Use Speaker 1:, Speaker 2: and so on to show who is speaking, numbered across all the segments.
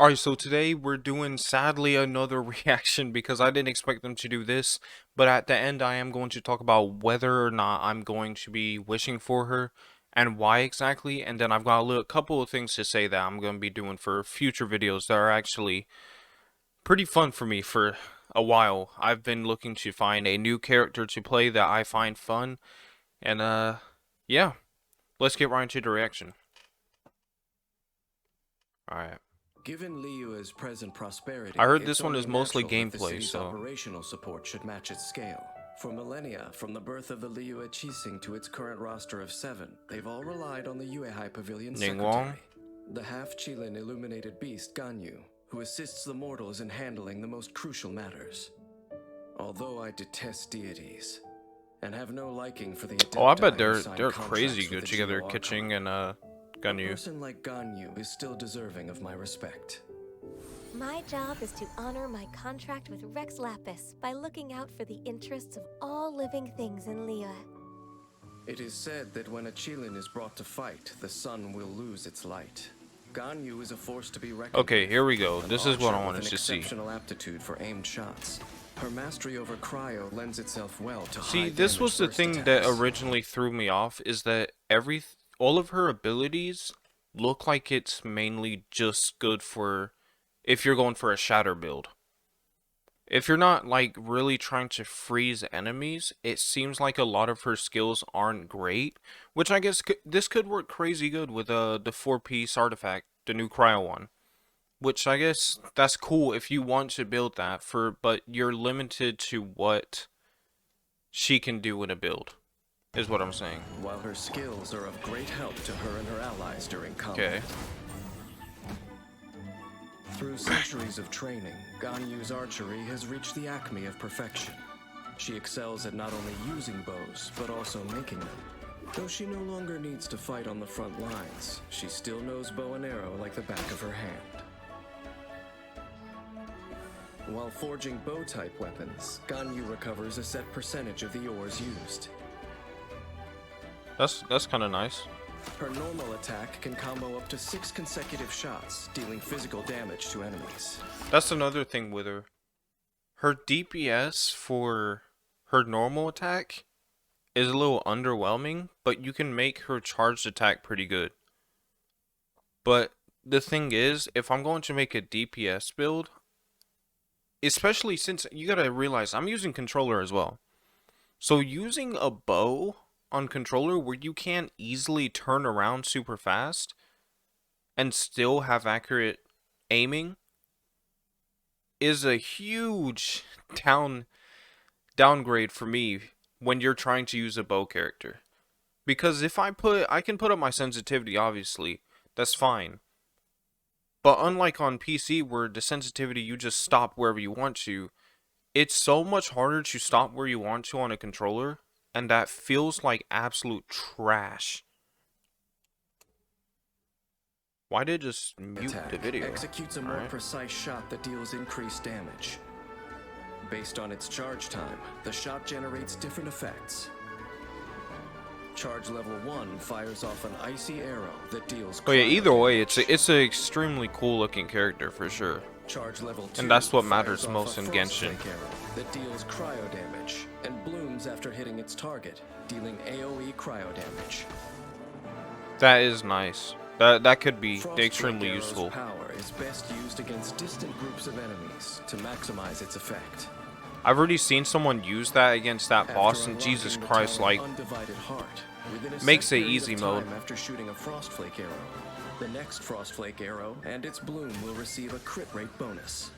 Speaker 1: Alright, so today we're doing sadly another reaction because I didn't expect them to do this, but at the end I am going to talk about whether or not I'm going to be wishing for her and why exactly, and then I've got a couple of things to say that I'm going to be doing for future videos that are actually pretty fun for me for a while. I've been looking to find a new character to play that I find fun, and yeah, let's get right into the reaction. Alright.
Speaker 2: Given Liyue's present prosperity,
Speaker 1: I heard
Speaker 2: it's
Speaker 1: this one is
Speaker 2: only
Speaker 1: mostly
Speaker 2: natural that the
Speaker 1: gameplay,
Speaker 2: city's
Speaker 1: so
Speaker 2: operational support should match its scale. For millennia, from the birth of the Liyue Qixing to its current roster of 7, they've all relied on the Yuehai Pavilion
Speaker 1: Ningguang?
Speaker 2: secretary, the half-Qilin illuminated beast Ganyu, who assists the mortals in handling the most crucial matters. Although I detest deities, and have no liking for the
Speaker 1: Oh, I bet
Speaker 2: adepti who sign
Speaker 1: they're
Speaker 2: contracts
Speaker 1: crazy
Speaker 2: with
Speaker 1: good
Speaker 2: the
Speaker 1: together,
Speaker 2: Geo
Speaker 1: Kitching
Speaker 2: Archon.
Speaker 1: and
Speaker 2: A
Speaker 1: Ganyu.
Speaker 2: person like Ganyu is still deserving of my respect.
Speaker 3: My job is to honor my contract with Rex Lapis by looking out for the interests of all living things in Liyue.
Speaker 2: It is said that when a Qilin is brought to fight, the sun will lose its light. Ganyu is a force to be reckoned
Speaker 1: Okay,
Speaker 2: with,
Speaker 1: here we go.
Speaker 2: an
Speaker 1: This is what I
Speaker 2: archer
Speaker 1: wanted
Speaker 2: with
Speaker 1: to
Speaker 2: an
Speaker 1: see.
Speaker 2: exceptional aptitude for aimed shots. Her mastery over cryo lends itself well to
Speaker 1: See,
Speaker 2: high
Speaker 1: this was the
Speaker 2: damage
Speaker 1: thing
Speaker 2: burst
Speaker 1: that
Speaker 2: attacks.
Speaker 1: originally threw me off, is that all of her abilities look like it's mainly just good for if you're going for a shatter build. If you're not like really trying to freeze enemies, it seems like a lot of her skills aren't great, which I guess this could work crazy good with the 4-piece artifact, the new cryo one. Which I guess that's cool if you want to build that but you're limited to what she can do in a build, is what I'm saying.
Speaker 2: While her skills are of great help to her and her allies during combat.
Speaker 1: Okay.
Speaker 2: Through centuries of training, Ganyu's archery has reached the acme of perfection. She excels at not only using bows, but also making them. Though she no longer needs to fight on the front lines, she still knows bow and arrow like the back of her hand. While forging bow-type weapons, Ganyu recovers a set percentage of the ores used.
Speaker 1: That's kind of nice.
Speaker 2: Her normal attack can combo up to 6 consecutive shots, dealing physical damage to enemies.
Speaker 1: That's another thing with her. Her DPS for her normal attack is a little underwhelming, but you can make her charged attack pretty good. But the thing is, if I'm going to make a DPS build, especially since you gotta realize I'm using controller as well. So using a bow on controller where you can't easily turn around super fast and still have accurate aiming is a huge downgrade for me when you're trying to use a bow character. Because if I can put up my sensitivity, obviously, that's fine. But unlike on PC where the sensitivity you just stop wherever you want to, it's so much harder to stop where you want to on a controller, and that feels like absolute trash. Why did it just mute the video?
Speaker 2: Executes a more precise shot that deals increased damage. Based on its charge time, the shot generates different effects. Charge level 1 fires off an icy arrow that deals.
Speaker 1: Oh yeah, either way, it's an extremely cool looking character for sure.
Speaker 2: Charge level 2
Speaker 1: and that's what matters most in
Speaker 2: frost
Speaker 1: Genshin.
Speaker 2: flake arrow that deals cryo damage and blooms after hitting its target, dealing AoE cryo damage.
Speaker 1: That is nice. That could be
Speaker 2: Frost
Speaker 1: extremely
Speaker 2: flake arrow's
Speaker 1: useful.
Speaker 2: Power is best used against distant groups of enemies to maximize its effect.
Speaker 1: I've already seen someone use that against that boss, and Jesus Christ, like,
Speaker 2: Undivided heart,
Speaker 1: makes it easy mode.
Speaker 2: After shooting a frost flake arrow, the next frost flake arrow and its bloom will receive a crit rate bonus.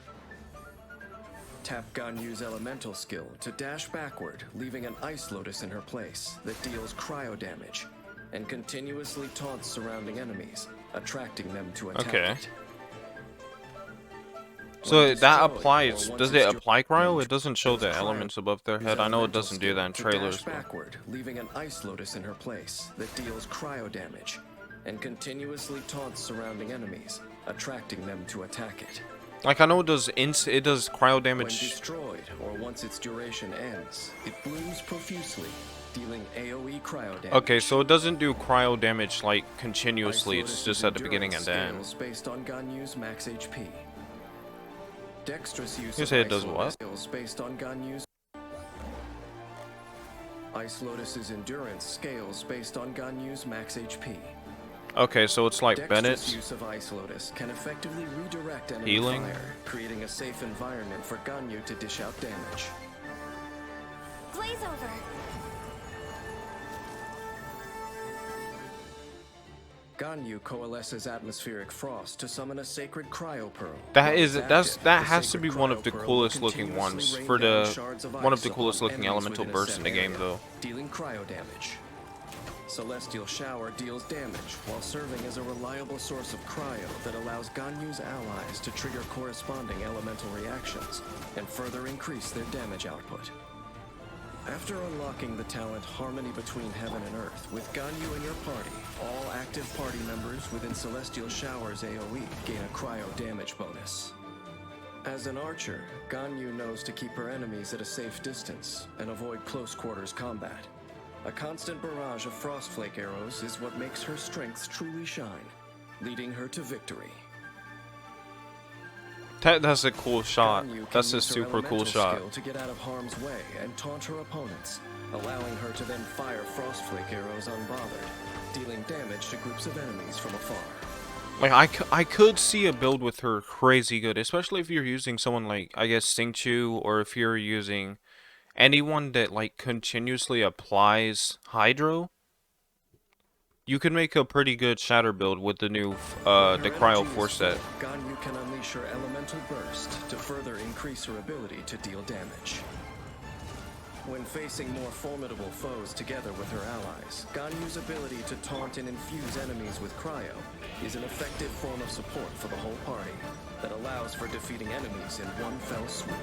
Speaker 2: Tap Ganyu's elemental skill to dash backward, leaving an ice lotus in her place that deals cryo damage and continuously taunts surrounding enemies, attracting them to attack it.
Speaker 1: So that applies. Does it apply cryo? It doesn't show the elements above their head. I know it doesn't do that in trailers.
Speaker 2: Backward, leaving an ice lotus in her place that deals cryo damage and continuously taunts surrounding enemies, attracting them to attack it.
Speaker 1: Like, I know it does cryo damage.
Speaker 2: When destroyed, or once its duration ends, it blooms profusely, dealing AoE cryo damage.
Speaker 1: Okay, so it doesn't do cryo damage like continuously,
Speaker 2: Ice
Speaker 1: it's
Speaker 2: Lotus's
Speaker 1: just at the beginning and
Speaker 2: endurance
Speaker 1: end.
Speaker 2: scales based on Ganyu's max HP. Dexterous use
Speaker 1: You
Speaker 2: of
Speaker 1: say it
Speaker 2: Ice
Speaker 1: does
Speaker 2: Lotus
Speaker 1: what?
Speaker 2: scales based on Ganyu's. Ice Lotus's endurance scales based on Ganyu's max HP.
Speaker 1: Okay, so it's like
Speaker 2: Dexterous
Speaker 1: Bennett's
Speaker 2: use of Ice Lotus can effectively redirect enemy
Speaker 1: healing.
Speaker 2: fire, creating a safe environment for Ganyu to dish out damage.
Speaker 3: Blaze over.
Speaker 2: Ganyu coalesces atmospheric frost to summon a sacred cryo pearl.
Speaker 1: That
Speaker 2: While
Speaker 1: is
Speaker 2: it's
Speaker 1: that
Speaker 2: active,
Speaker 1: has to
Speaker 2: sacred
Speaker 1: be one
Speaker 2: cryo
Speaker 1: of the
Speaker 2: pearl will
Speaker 1: coolest looking
Speaker 2: continuously
Speaker 1: ones
Speaker 2: rain
Speaker 1: for
Speaker 2: down
Speaker 1: the
Speaker 2: shards of
Speaker 1: one of
Speaker 2: ice
Speaker 1: the coolest
Speaker 2: upon
Speaker 1: looking
Speaker 2: enemies
Speaker 1: elemental
Speaker 2: within a
Speaker 1: bursts
Speaker 2: set
Speaker 1: in the game
Speaker 2: area,
Speaker 1: though.
Speaker 2: dealing cryo damage. Celestial Shower deals damage while serving as a reliable source of cryo that allows Ganyu's allies to trigger corresponding elemental reactions and further increase their damage output. After unlocking the talent Harmony Between Heaven and Earth with Ganyu in your party, all active party members within Celestial Shower's AoE gain a cryo damage bonus. As an archer, Ganyu knows to keep her enemies at a safe distance and avoid close quarters combat. A constant barrage of frostflake arrows is what makes her strengths truly shine, leading her to victory.
Speaker 1: That's a cool shot.
Speaker 2: Ganyu can
Speaker 1: That's a
Speaker 2: use her
Speaker 1: super cool
Speaker 2: elemental
Speaker 1: shot.
Speaker 2: skill to get out of harm's way and taunt her opponents, allowing her to then fire frostflake arrows unbothered, dealing damage to groups of enemies from afar.
Speaker 1: Like I could see a build with her crazy good, especially if you're using someone like I guess Singchu, or if you're using anyone that like continuously applies Hydro. You could make a pretty good Shatter build with the new the Cryo Force set.
Speaker 2: Ganyu can unleash her elemental burst to further increase her ability to deal damage. When facing more formidable foes together with her allies, Ganyu's ability to taunt and infuse enemies with cryo is an effective form of support for the whole party that allows for defeating enemies in one fell swoop.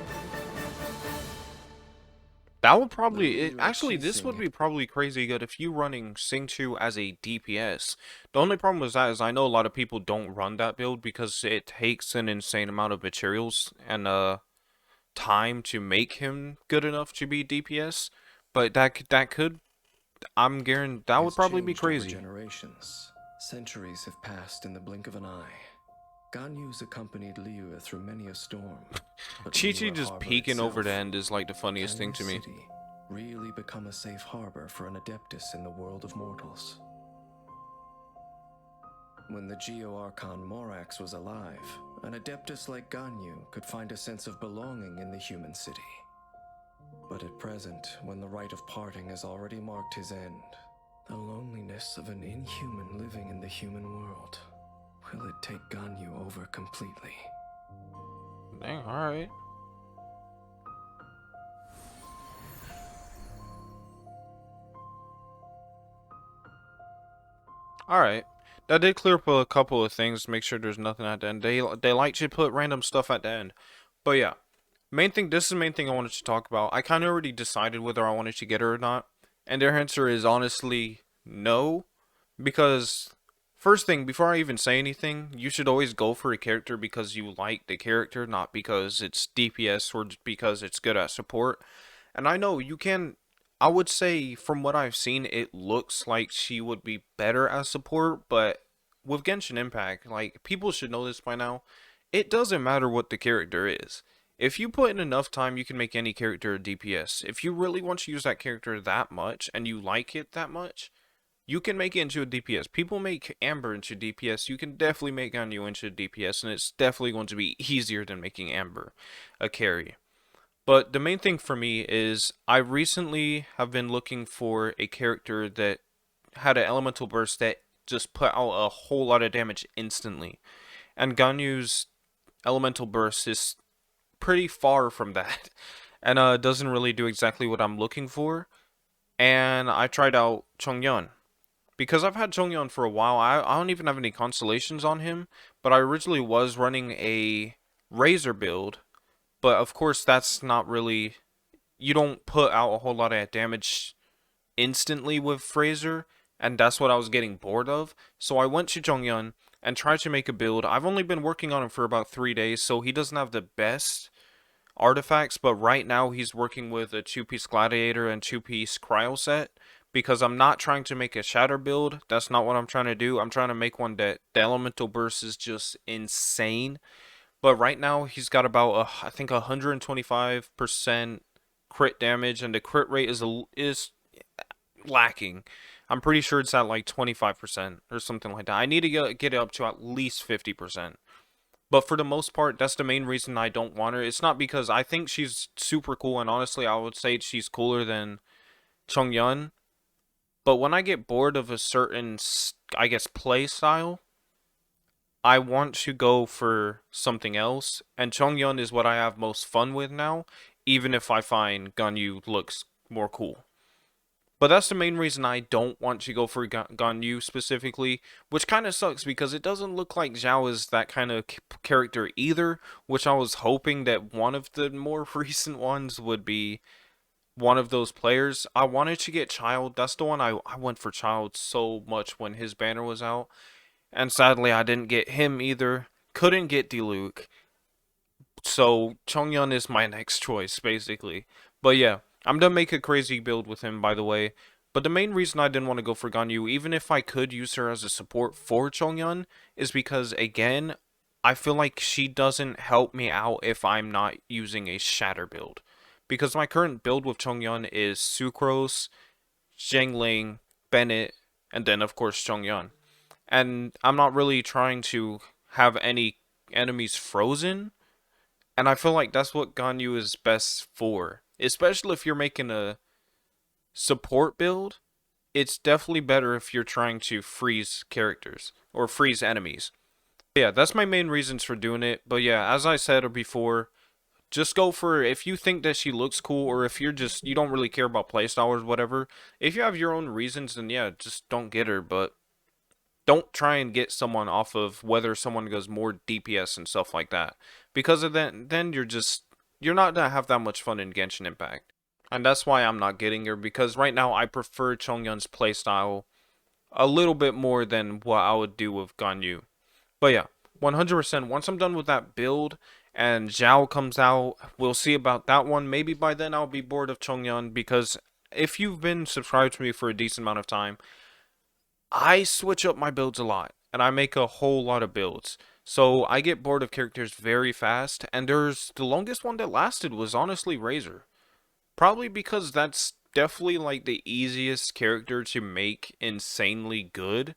Speaker 1: That would probably actually this would be probably crazy good if you running Singchu as a DPS. The only problem with that is I know a lot of people don't run that build because it takes an insane amount of materials and time to make him good enough to be DPS. But that could I'm guaranteed that would probably be crazy.
Speaker 2: Generations. Centuries have passed in the blink of an eye. Ganyu's accompanied Liyue through many a storm. But
Speaker 1: Chi-Chi
Speaker 2: Liyue
Speaker 1: just
Speaker 2: Harbor
Speaker 1: peeking over
Speaker 2: itself,
Speaker 1: the end is like the funniest thing to me.
Speaker 2: Ganyu City, really become a safe harbor for an Adeptus in the world of mortals. When the Geo-Archon Morax was alive, an Adeptus like Ganyu could find a sense of belonging in the human city. But at present, when the rite of parting has already marked his end, the loneliness of an inhuman living in the human world, will it take Ganyu over completely?
Speaker 1: Dang, alright. Alright. That did clear up a couple of things, make sure there's nothing at the end. They like to put random stuff at the end. But yeah. This is the main thing I wanted to talk about. I kinda already decided whether I wanted to get her or not. And their answer is honestly no. Because first thing, before I even say anything, you should always go for a character because you like the character, not because it's DPS or because it's good at support. And I know you can, I would say from what I've seen, it looks like she would be better as support, but with Genshin Impact, like, people should know this by now, it doesn't matter what the character is. If you put in enough time, you can make any character a DPS. If you really want to use that character that much, and you like it that much, you can make it into a DPS. People make Amber into DPS. You can definitely make Ganyu into a DPS, and it's definitely going to be easier than making Amber a carry. But the main thing for me is I recently have been looking for a character that had an elemental burst that just put out a whole lot of damage instantly. And Ganyu's elemental burst is pretty far from that. And doesn't really do exactly what I'm looking for. And I tried out Chongyun. Because I've had Chongyun for a while, I don't even have any constellations on him, but I originally was running a Razor build, but of course that's not really, you don't put out a whole lot of damage instantly with Fraser, and that's what I was getting bored of, so I went to Chongyun and tried to make a build. I've only been working on him for about 3 days, so he doesn't have the best artifacts, but right now he's working with a 2-piece Gladiator and 2-piece Cryo set, because I'm not trying to make a Shatter build. That's not what I'm trying to do. I'm trying to make one that the Elemental Burst is just insane. But right now he's got about I think 125% crit damage, and the crit rate is lacking. I'm pretty sure it's at like 25% or something like that. I need to get it up to at least 50%. But for the most part, that's the main reason I don't want her. It's not because I think she's super cool, and honestly, I would say she's cooler than Chongyun. But when I get bored of a certain, I guess, play style, I want to go for something else. And Chongyun is what I have most fun with now, even if I find Ganyu looks more cool. But that's the main reason I don't want to go for Ganyu specifically, which kind of sucks because it doesn't look like Zhao is that kind of character either, which I was hoping that one of the more recent ones would be one of those players. I wanted to get Child. That's the one I went for Child so much when his banner was out. And sadly, I didn't get him either. Couldn't get Diluc. So Chongyun is my next choice, basically. But yeah, I'm gonna make a crazy build with him, by the way. But the main reason I didn't want to go for Ganyu, even if I could use her as a support for Chongyun, is because, again, I feel like she doesn't help me out if I'm not using a Shatter build. Because my current build with Chongyun is Sucrose, Zhengling, Bennett, and then, of course, Chongyun. And I'm not really trying to have any enemies frozen, and I feel like that's what Ganyu is best for. Especially if you're making a support build, it's definitely better if you're trying to freeze characters or freeze enemies. Yeah, that's my main reasons for doing it. But yeah, as I said before, just go for, if you think that she looks cool, or if you don't really care about playstyle or whatever. If you have your own reasons, then yeah, just don't get her. But don't try and get someone off of whether someone goes more DPS and stuff like that. Because of that, then you're not gonna have that much fun in Genshin Impact. And that's why I'm not getting her, because right now I prefer Chongyun's playstyle a little bit more than what I would do with Ganyu. But yeah, 100%, once I'm done with that build and Zhao comes out, we'll see about that one. Maybe by then I'll be bored of Chongyun, because if you've been subscribed to me for a decent amount of time, I switch up my builds a lot, and I make a whole lot of builds. So I get bored of characters very fast, and the longest one that lasted was honestly Razor. Probably because that's definitely like the easiest character to make insanely good,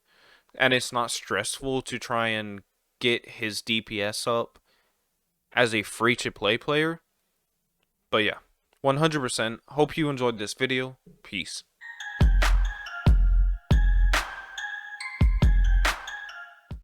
Speaker 1: and it's not stressful to try and get his DPS up as a free-to-play player. But yeah, 100%. Hope you enjoyed this video. Peace.